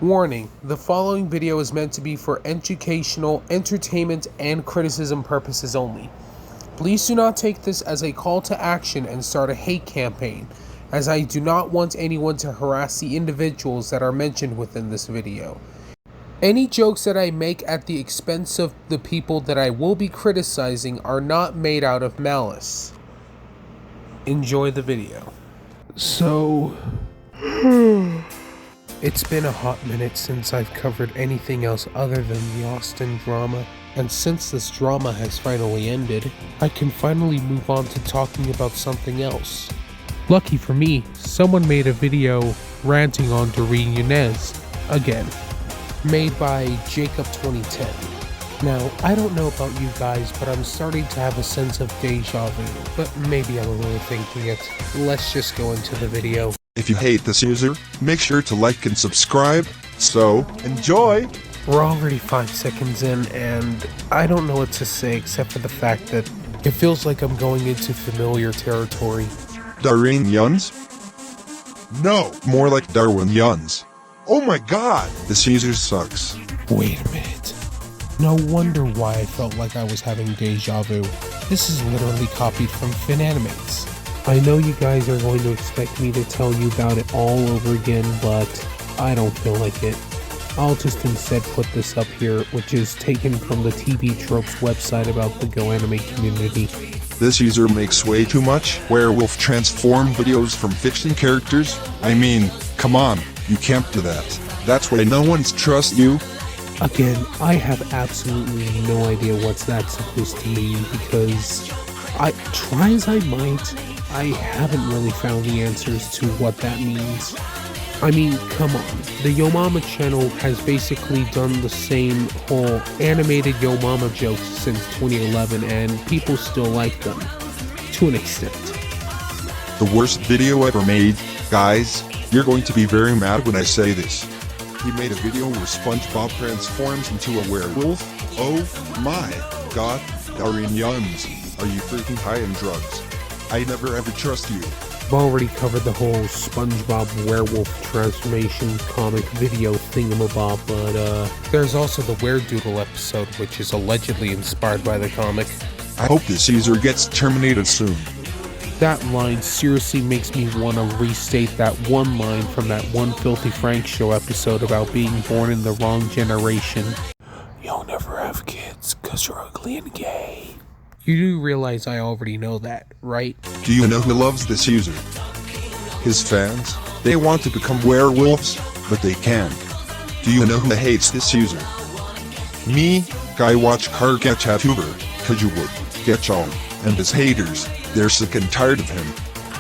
Warning, the following video is meant to be for educational, entertainment, and criticism purposes only. Please do not take this as a call to action and start a hate campaign, as I do not want anyone to harass the individuals that are mentioned within this video. Any jokes that I make at the expense of the people that I will be criticizing are not made out of malice. Enjoy the video. So... It's been a hot minute since I've covered anything else other than the Austin drama, and since this drama has finally ended, I can finally move on to talking about something else. Lucky for me, someone made a video ranting on Dareen Younes, again, made by Jacob 2010. Now, I don't know about you guys, but I'm starting to have a sense of deja vu, but maybe I'm overthinking it. Let's just go into the video. If you hate this user, make sure to like and subscribe, so enjoy! We're already 5 seconds in, and I don't know what to say except for the fact that it feels like I'm going into familiar territory. Dareen Younes? No, more like Darwin Younes. Oh my god, this user sucks. Wait a minute. No wonder why I felt like I was having deja vu. This is literally copied from Animator. I know you guys are going to expect me to tell you about it all over again, but I don't feel like it. I'll just instead put this up here, which is taken from the TV Tropes website about the Go Anime community. This user makes way too much werewolf transform videos from fiction characters. I mean, come on, you can't do that. That's why no one's trust you. Again, I have absolutely no idea what's that supposed to mean, because I try as I might, I haven't really found the answers to what that means. I mean, come on, the Yo Mama channel has basically done the same whole animated Yo Mama jokes since 2011, and people still like them, to an extent. The worst video ever made. Guys, you're going to be very mad when I say this. He made a video where SpongeBob transforms into a werewolf. Oh my god, Dareen Younes, are you freaking high on drugs? I never ever trust you. I've already covered the whole SpongeBob werewolf transformation comic video thingamabob, but there's also the Weredoodle episode, which is allegedly inspired by the comic. I hope this user gets terminated soon. That line seriously makes me want to restate that one line from that one Filthy Frank show episode about being born in the wrong generation. You'll never have kids, 'cause you're ugly and gay. You do realize I already know that, right? Do you know who loves this user? His fans. They want to become werewolves, but they can't. Do you know who hates this user? Me, guy watch car get YouTuber, Kajuwood, Getchon, and his haters. They're sick and tired of him.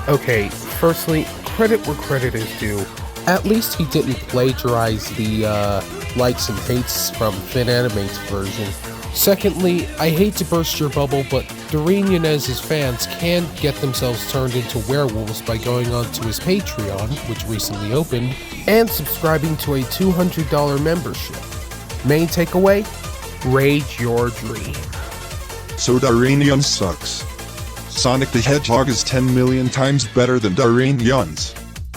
Okay, firstly, credit where credit is due. At least he didn't plagiarize the likes and hates from Animator's version. Secondly, I hate to burst your bubble, but Dareen Younes' fans can get themselves turned into werewolves by going onto his Patreon, which recently opened, and subscribing to a $200 membership. Main takeaway? Rage your dream. So Dareen Younes sucks. Sonic the Hedgehog is 10 million times better than Dareen Younes.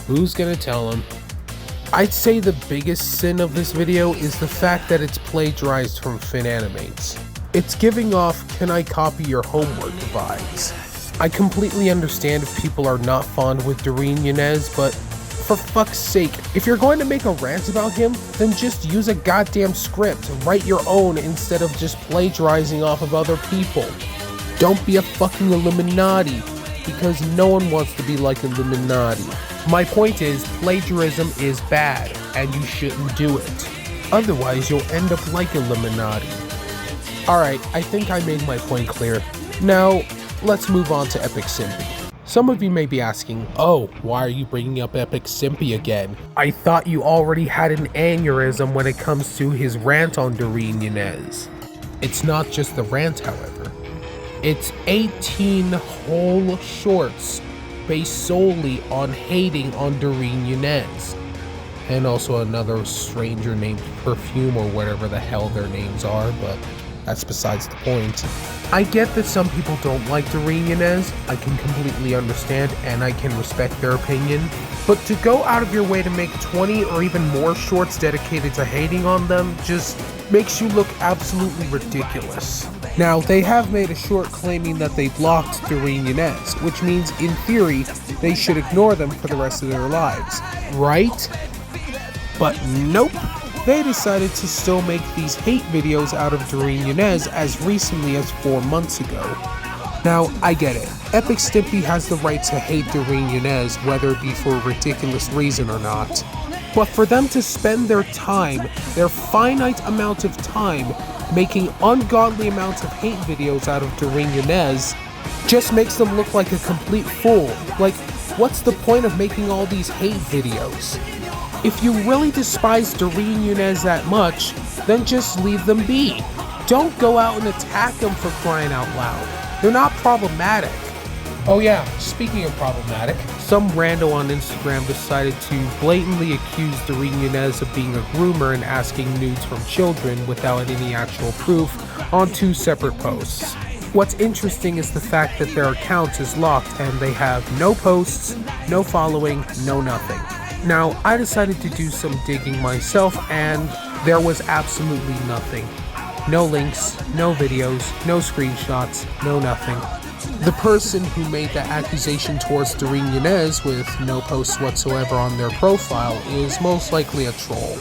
Who's gonna tell him? I'd say the biggest sin of this video is the fact that it's plagiarized from Animator. It's giving off "can I copy your homework" vibes. I completely understand if people are not fond with Dareen Younes, but for fuck's sake, if you're going to make a rant about him, then just use a goddamn script, write your own instead of just plagiarizing off of other people. Don't be a fucking Illuminati, because no one wants to be like Illuminati. My point is, plagiarism is bad, and you shouldn't do it. Otherwise, you'll end up like Illuminati. Alright, I think I made my point clear. Now, let's move on to Epic Simpy. Some of you may be asking, oh, why are you bringing up Epic Simpy again? I thought you already had an aneurysm when it comes to his rant on Dareen Younes. It's not just the rant, however. It's 18 whole shorts based solely on hating on Dareen Younes, and also another stranger named Perfume or whatever the hell their names are, but that's besides the point. I get that some people don't like Dareen Younes, I can completely understand and I can respect their opinion, but to go out of your way to make 20 or even more shorts dedicated to hating on them just makes you look absolutely ridiculous. Now, they have made a short claiming that they blocked Dareen Younes, which means in theory, they should ignore them for the rest of their lives, right? But nope. They decided to still make these hate videos out of Dareen Younes as recently as 4 months ago. Now, I get it. Epic Stimpy has the right to hate Dareen Younes, whether it be for a ridiculous reason or not. But for them to spend their time, their finite amount of time, making ungodly amounts of hate videos out of Dareen Younes, just makes them look like a complete fool. Like, what's the point of making all these hate videos? If you really despise Dareen Younes that much, then just leave them be. Don't go out and attack them for crying out loud. They're not problematic. Oh yeah, speaking of problematic, some rando on Instagram decided to blatantly accuse Dareen Younes of being a groomer and asking nudes from children without any actual proof on 2 separate posts. What's interesting is the fact that their account is locked and they have no posts, no following, no nothing. Now, I decided to do some digging myself and there was absolutely nothing. No links, no videos, no screenshots, no nothing. The person who made that accusation towards Dareen Younes with no posts whatsoever on their profile is most likely a troll.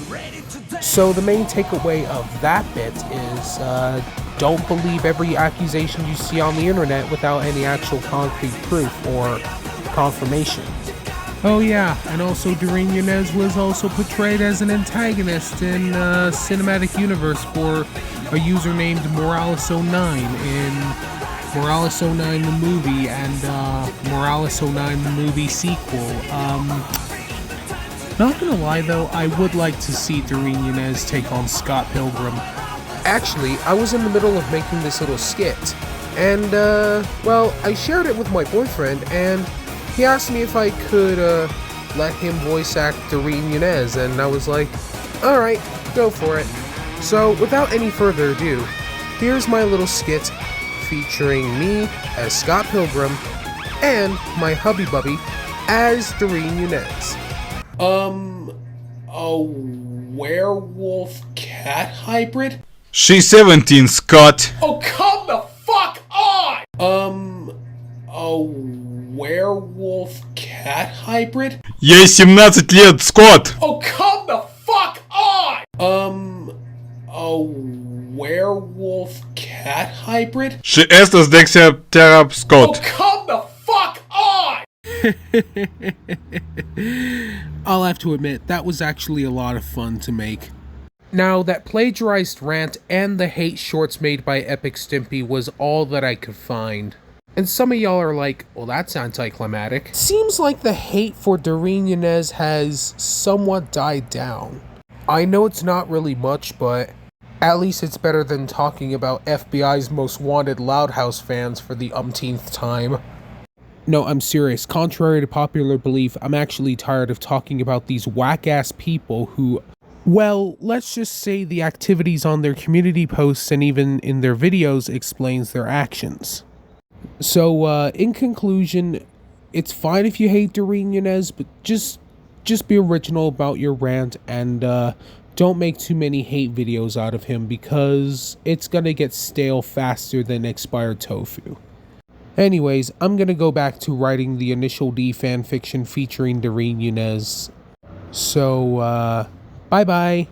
So the main takeaway of that bit is don't believe every accusation you see on the internet without any actual concrete proof or confirmation. Oh yeah, and also Dareen Younes was also portrayed as an antagonist in cinematic universe for a user named Morales09 in Morales09 the movie and Morales09 the movie sequel. Not gonna lie though, I would like to see Dareen Younes take on Scott Pilgrim. Actually, I was in the middle of making this little skit, and well, I shared it with my boyfriend, and he asked me if I could let him voice act Dareen Younes, and I was like, alright, go for it. So, without any further ado, here's my little skit featuring me as Scott Pilgrim and my hubby bubby as Dareen Younes. A werewolf cat hybrid? She's 17, Scott. Oh, come the fuck on! A werewolf cat hybrid? Ей 17 лет, Scott. Oh, come the fuck on! A werewolf cat hybrid? She estas dexter, Scott. Oh, come the fuck on! I'll have to admit, that was actually a lot of fun to make. Now, that plagiarized rant and the hate shorts made by Epic Stimpy was all that I could find. And some of y'all are like, well, that's anticlimactic. Seems like the hate for Dareen Younes has somewhat died down. I know it's not really much, but at least it's better than talking about FBI's most wanted Loud House fans for the umpteenth time. No, I'm serious. Contrary to popular belief, I'm actually tired of talking about these whack-ass people who, well, let's just say the activities on their community posts and even in their videos explains their actions. So, in conclusion, it's fine if you hate Dareen Younes, but just be original about your rant and don't make too many hate videos out of him because it's gonna get stale faster than expired tofu. Anyways, I'm gonna go back to writing the Initial D fanfiction featuring Dareen Younes. So, bye-bye.